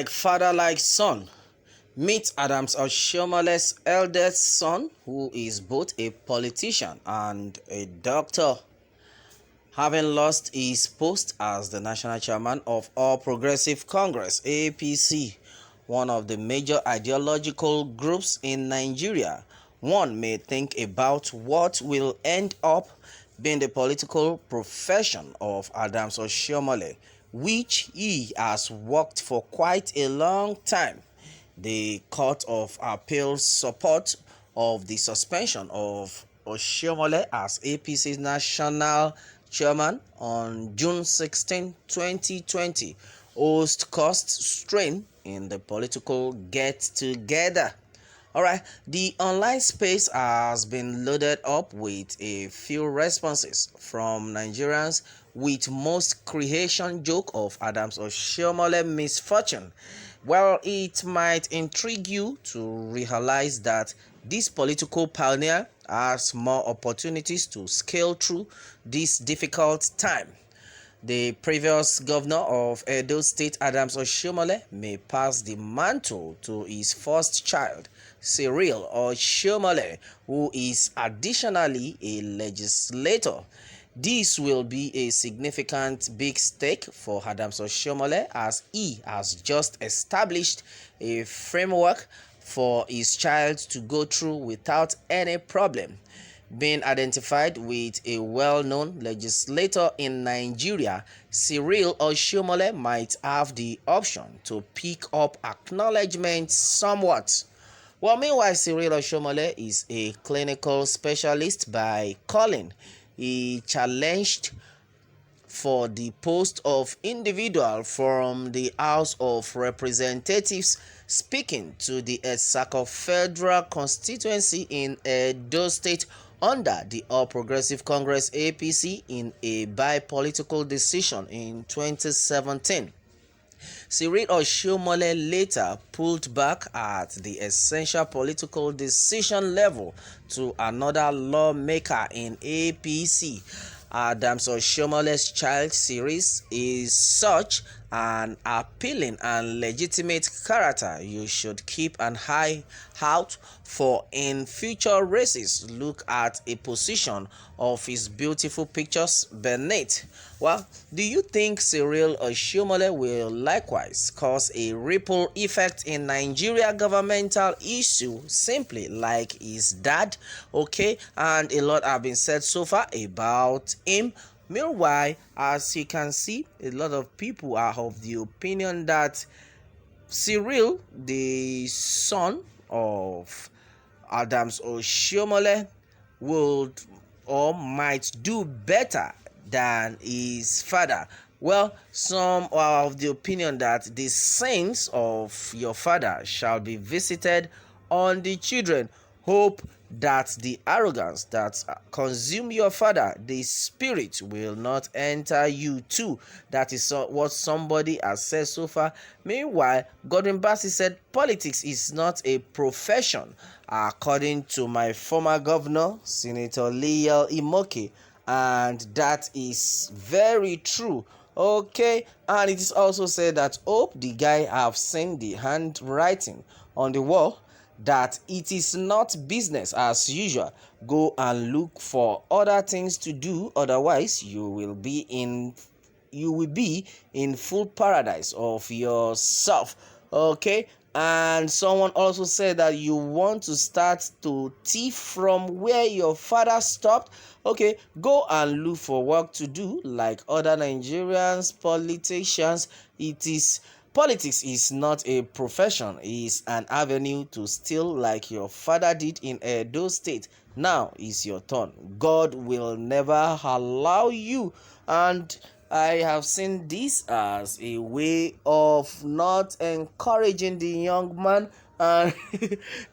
Like father, like son. Meet Adams Oshiomole's eldest son, who is both a politician and a doctor. Having lost his post as the national chairman of All Progressive Congress (APC), one of the major ideological groups in Nigeria, one may think about what will end up being the political profession of Adams Oshiomole, which he has worked for quite a long time. The Court of Appeal's support of the suspension of Oshiomole as APC's national chairman on June 16, 2020, caused strain in the political get-together. Alright, the online space has been loaded up with a few responses from Nigerians, with most creation joke of Adams Oshiomole misfortune. Well, it might intrigue you to realize that this political pioneer has more opportunities to scale through this difficult time. The previous governor of Edo State, Adams Oshiomole, may pass the mantle to his first child, Cyril Oshiomole, who is additionally a legislator. This will be a significant big stake for Adams Oshiomole, as he has just established a framework for his child to go through without any problem. Being identified with a well-known legislator in Nigeria, Cyril Oshiomole might have the option to pick up acknowledgement somewhat. Well, meanwhile, Cyril Oshiomole is a clinical specialist by calling. He challenged for the post of individual from the House of Representatives, speaking to the Esako Federal Constituency in Edo State under the All Progressive Congress (APC) in a bi-political decision in 2017. Cyril Oshiomole later pulled back at the essential political decision level to another lawmaker in APC. Adams Oshiomole's child series is such an appealing and legitimate character you should keep an eye out for in future races. Look at a position of his beautiful pictures beneath. Well, do you think Cyril Oshiomole will likewise cause a ripple effect in Nigeria governmental issue, simply like his dad? Okay, and a lot have been said so far about him. Meanwhile, as you can see, a lot of people are of the opinion that Cyril, the son of Adams Oshiomole, would or might do better than his father. Well, some are of the opinion that the sins of your father shall be visited on the children. Hope that the arrogance that consume your father, the spirit, will not enter you too. That is what somebody has said so far. Meanwhile, Gordon Bassey said politics is not a profession, according to my former governor, Senator Leo Imoke, and that is very true. Okay, and it is also said that hope the guy have seen the handwriting on the wall, that it is not business as usual. Go and look for other things to do, otherwise you will be in full paradise of yourself. Okay, and someone also said that you want to start to thief from where your father stopped. Okay, go and look for work to do like other Nigerians politicians. Politics is not a profession, it is an avenue to steal like your father did in Edo State. Now is your turn. God will never allow you. And I have seen this as a way of not encouraging the young man, and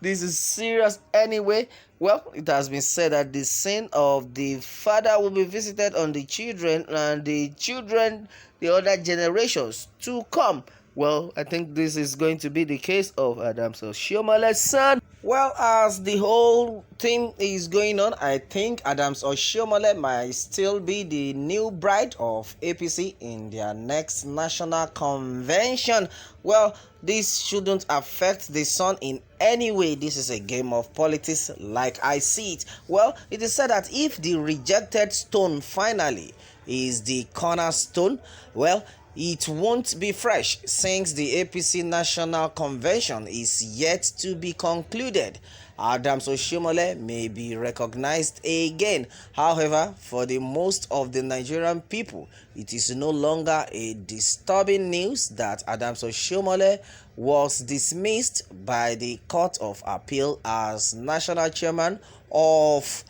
this is serious anyway. Well, it has been said that the sin of the father will be visited on the children, and the children, the other generations to come. Well, I think this is going to be the case of Adams Oshiomole's son. Well, as the whole thing is going on, I think Adams Oshiomole might still be the new bride of APC in their next national convention. Well, this shouldn't affect the son in any way. This is a game of politics, like I see it. Well, it is said that if the rejected stone finally is the cornerstone, well, it won't be fresh since the APC National Convention is yet to be concluded. Adams Oshiomole may be recognized again. However, for the most of the Nigerian people, it is no longer a disturbing news that Adams Oshiomole was dismissed by the Court of Appeal as national chairman of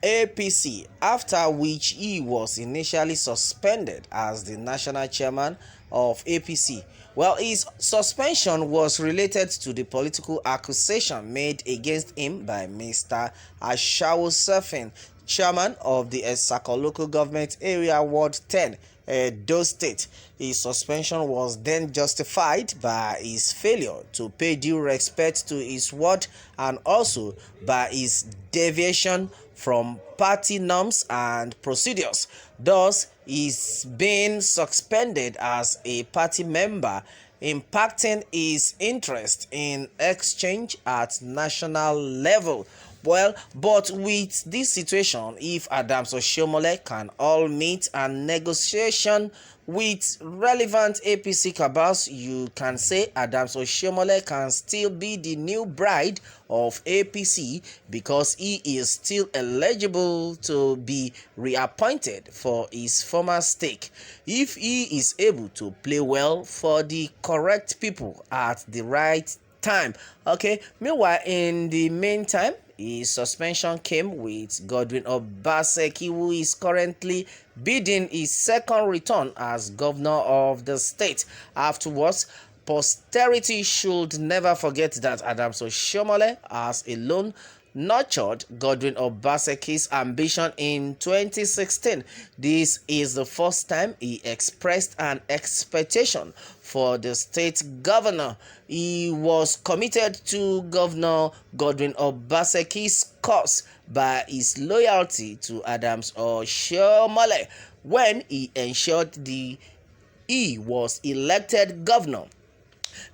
APC, after which he was initially suspended as the national chairman of APC. Well, his suspension was related to the political accusation made against him by Mr. Oshiomole, chairman of the Esako local government area Ward 10, Edo State. His suspension was then justified by his failure to pay due respect to his word and also by his deviation from party norms and procedures. Thus, he's been suspended as a party member, impacting his interest in exchange at national level. Well, but with this situation, if Adams Oshiomole can all meet and negotiation with relevant APC cabals, you can say Adams Oshiomole can still be the new bride of APC because he is still eligible to be reappointed for his former stake if he is able to play well for the correct people at the right time. Okay, meanwhile, in the meantime, his suspension came with Godwin Obaseki, who is currently bidding his second return as governor of the state. Afterwards, posterity should never forget that Adams Oshiomole has alone nurtured Godwin Obaseki's ambition in 2016. This is the first time he expressed an expectation for the state governor. He was committed to Governor Godwin Obaseki's cause by his loyalty to Adams Oshiomole when he ensured he was elected governor.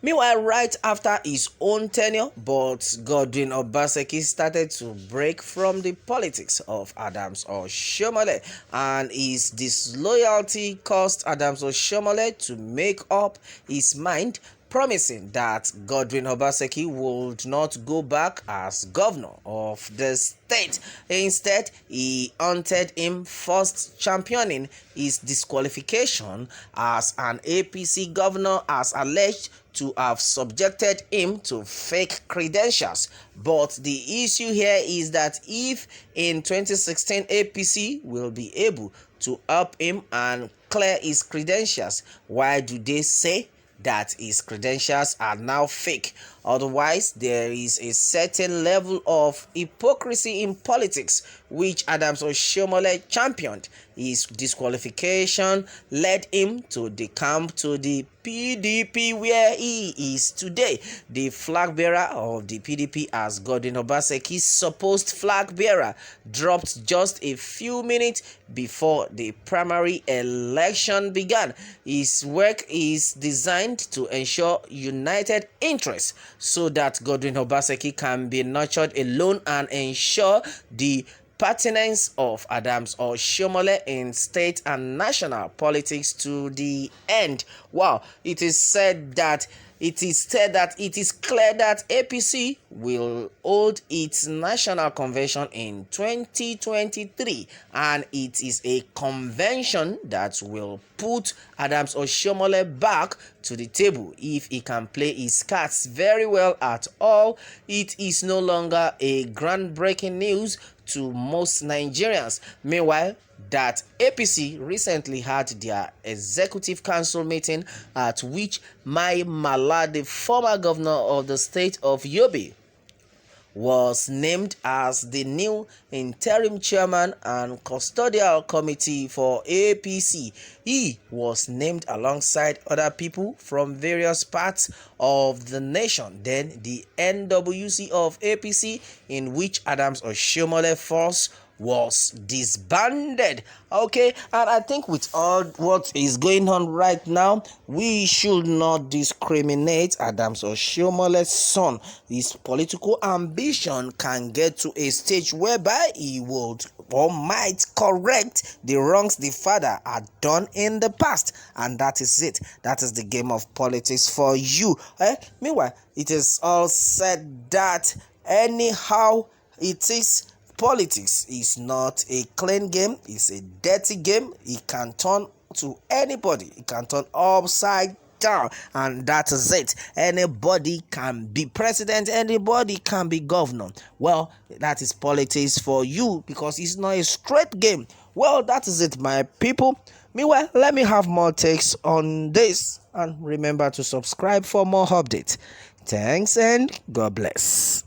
Meanwhile, right after his own tenure, but Godwin Obaseki started to break from the politics of Adams Oshiomole, and his disloyalty caused Adams Oshiomole to make up his mind, promising that Godwin Obaseki would not go back as governor of the state. Instead, he hunted him, first championing his disqualification as an APC governor as alleged to have subjected him to fake credentials. But the issue here is that if in 2016 APC will be able to help him and clear his credentials, why do they say that his credentials are now fake? Otherwise, there is a certain level of hypocrisy in politics which Adams Oshiomole championed. His disqualification led him to decamp to the PDP where he is today. The flag bearer of the PDP, as Godwin Obaseki's supposed flag bearer, dropped just a few minutes before the primary election began. His work is designed to ensure united interests so that Godwin Obaseki can be nurtured alone and ensure the pertinence of Adams Oshiomole in state and national politics to the end. Wow, it is said that it is clear that APC will hold its national convention in 2023, and it is a convention that will put Adams Oshiomole back to the table if he can play his cards very well at all. It is no longer a groundbreaking news to most Nigerians. Meanwhile, that APC recently had their executive council meeting at which Mai Mala, the former governor of the state of Yobe, was named as the new interim chairman and custodial committee for APC. He was named alongside other people from various parts of the nation. Then the NWC of APC, in which Adams Oshiomole falls, was disbanded. Okay, and I think with all what is going on right now, we should not discriminate Adams Oshiomole's son. His political ambition can get to a stage whereby he would or might correct the wrongs the father had done in the past, and that is it. That is the game of politics for you. Meanwhile, it is all said that anyhow it is, politics is not a clean game, it's a dirty game. It can turn to anybody, it can turn upside down, and that is it. Anybody can be president, anybody can be governor. Well, that is politics for you, because it's not a straight game. Well, that is it, my people. Meanwhile, let me have more takes on this, and remember to subscribe for more updates. Thanks and God bless.